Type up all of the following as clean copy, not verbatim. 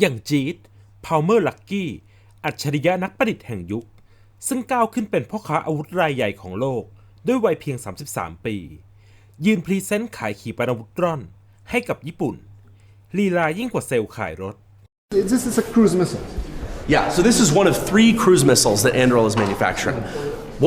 อย่างจีดพาวเมอร์ลักกี้อัจฉริยะนักประดิษฐ์แห่งยุคซึ่งก้าวขึ้นเป็นพ่อค้าอาวุธรายใหญ่ของโลกด้วยวัยเพียง33ปียืนพรีเซนต์ขายขีปนาวุธร่อนให้กับญี่ปุ่นลีลายิ่งกว่าเซลล์ขายรถ This is a cruise missile. Yeah, so this is one of 3 cruise missiles that Anduril is manufacturing.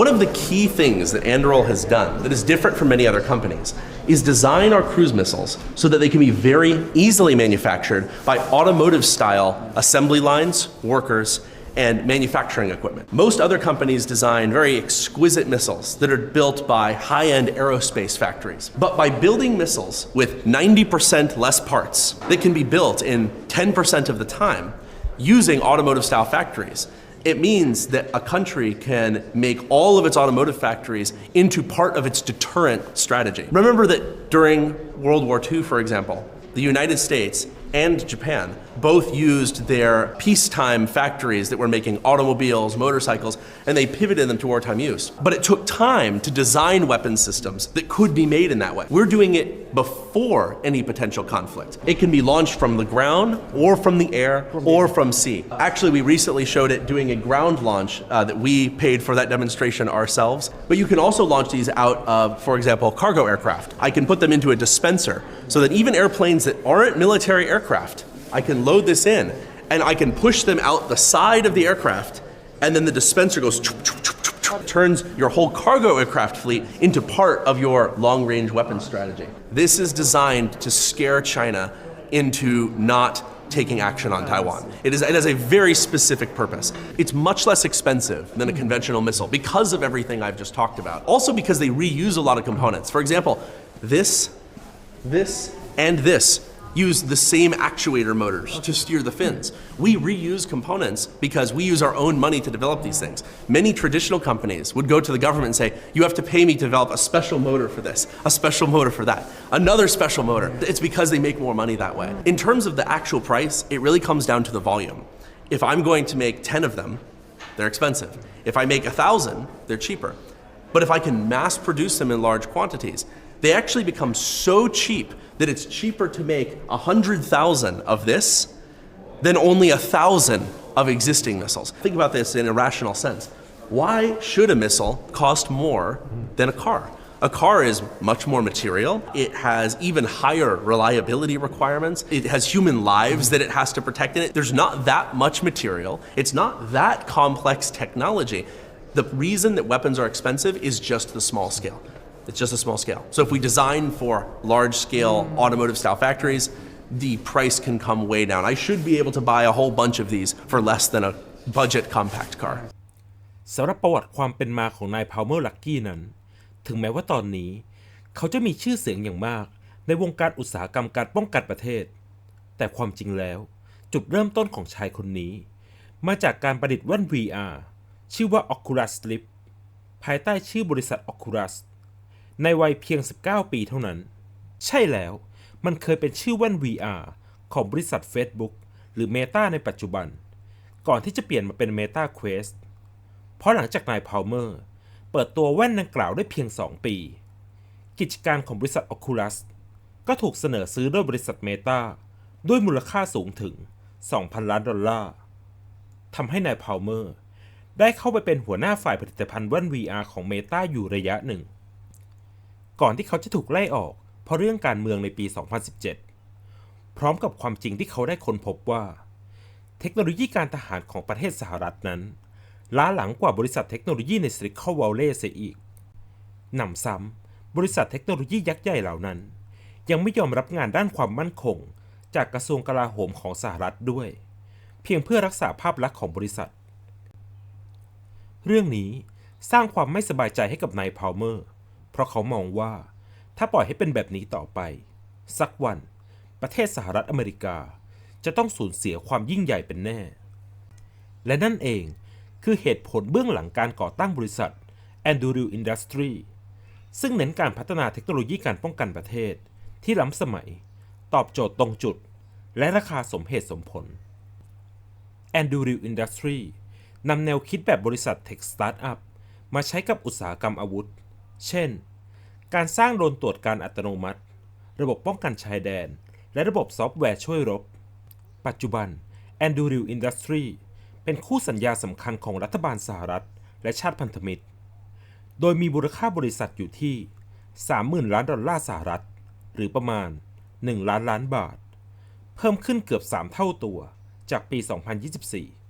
One of the key things that Anduril has done that is different from many other companies is design our cruise missiles so that they can be very easily manufactured by automotive-style assembly lines, workers, and manufacturing equipment. Most other companies design very exquisite missiles that are built by high-end aerospace factories. But by building missiles with 90% less parts that can be built in 10% of the time using automotive-style factories, it means that a country can make all of its automotive factories into part of its deterrent strategy. Remember that during World War II, for example, the United States and Japan both used their peacetime factories that were making automobiles, motorcycles, and they pivoted them to wartime use. But it took time to design weapon systems that could be made in that way. We're doing it before any potential conflict. It can be launched from the ground or from the air or from sea. Actually, we recently showed it doing a ground launch that we paid for that demonstration ourselves. But you can also launch these out of, for example, cargo aircraft. I can put them into a dispenser so that even airplanes that aren't military aircraft, I can load this in and I can push them out the side of the aircraft and then the dispenser goes turns your whole cargo aircraft fleet into part of your long-range weapon strategy. This is designed to scare China into not taking action on Taiwan. It has a very specific purpose. It's much less expensive than a conventional missile because of everything I've just talked about. Also because they reuse a lot of components. For example, this, and this use the same actuator motors to steer the fins. We reuse components because we use our own money to develop these things. Many traditional companies would go to the government and say, you have to pay me to develop a special motor for this, a special motor for that, another special motor. It's because they make more money that way. In terms of the actual price, it really comes down to the volume. If I'm going to make 10 of them, they're expensive. If I make 1,000, they're cheaper. But if I can mass produce them in large quantities, they actually become so cheap that it's cheaper to make 100,000 of this than only 1,000 of existing missiles. Think about this in a rational sense. Why should a missile cost more than a car? A car is much more material. It has even higher reliability requirements. It has human lives that it has to protect in it. There's not that much material. It's not that complex technology. The reason that weapons are expensive is just the small scale. It's just a small scale. So if we design for large-scale automotive-style factories, the price can come way down. I should be able to buy a whole bunch of these for less than a budget compact car. สำหรับประวัติความเป็นมาของนายพาวเมอร์ลักกี้นั้นถึงแม้ว่าตอนนี้เขาจะมีชื่อเสียงอย่างมากในวงการอุตสาหกรรมการป้องกันประเทศแต่ความจริงแล้วจุดเริ่มต้นของชายคนนี้มาจากการประดิษฐ์แว่น VR ชื่อว่า Oculus Rift ภายใต้ชื่อบริษัท Oculusในวัยเพียง19ปีเท่านั้นใช่แล้วมันเคยเป็นชื่อแว่น VR ของบริษัท Facebook หรือ Meta ในปัจจุบันก่อนที่จะเปลี่ยนมาเป็น Meta Quest เพราะหลังจากนายพาวเมอร์เปิดตัวแว่นดังกล่าวได้เพียง2ปีกิจการของบริษัท Oculus ก็ถูกเสนอซื้อโดยบริษัท Meta ด้วยมูลค่าสูงถึง $2,000 ล้านทำให้นายพาวเมอร์ได้เข้าไปเป็นหัวหน้าฝ่ายผลิตภัณฑ์แว่น VR ของ Meta อยู่ระยะหนึ่งก่อนที่เขาจะถูกไล่ออกเพราะเรื่องการเมืองในปี 2017 พร้อมกับความจริงที่เขาได้ค้นพบว่าเทคโนโลยีการทหารของประเทศสหรัฐนั้นล้าหลังกว่าบริษัทเทคโนโลยีในซิลิคอนวัลเลย์เสียอีกหนำซ้ำบริษัทเทคโนโลยียักษ์ใหญ่เหล่านั้นยังไม่ยอมรับงานด้านความมั่นคงจากกระทรวงกลาโหมของสหรัฐด้วยเพียงเพื่อรักษาภาพลักษณ์ของบริษัทเรื่องนี้สร้างความไม่สบายใจให้กับนายพาวเมอร์เพราะเขามองว่าถ้าปล่อยให้เป็นแบบนี้ต่อไปสักวันประเทศสหรัฐอเมริกาจะต้องสูญเสียความยิ่งใหญ่เป็นแน่และนั่นเองคือเหตุผลเบื้องหลังการก่อตั้งบริษัท Anduril Industry ซึ่งเน้นการพัฒนาเทคโนโลยีการป้องกันประเทศที่ล้ำสมัยตอบโจทย์ตรงจุดและราคาสมเหตุสมผล Anduril Industry นำแนวคิดแบบบริษัทเทคสตาร์ทอัพมาใช้กับอุตสาหกรรมอาวุธเช่นการสร้างโดรนตรวจการอัตโนมัติระบบป้องกันชายแดนและระบบซอฟต์แวร์ช่วยรบปัจจุบัน Anduril Industry เป็นคู่สัญญาสำคัญของรัฐบาลสหรัฐและชาติพันธมิตรโดยมีมูลค่าบริษัทอยู่ที่ 30,000 ล้านดอลลาร์สหรัฐหรือประมาณ 1 ล้านล้านบาทเพิ่มขึ้นเกือบ 3 เท่าตัวจากปี 2024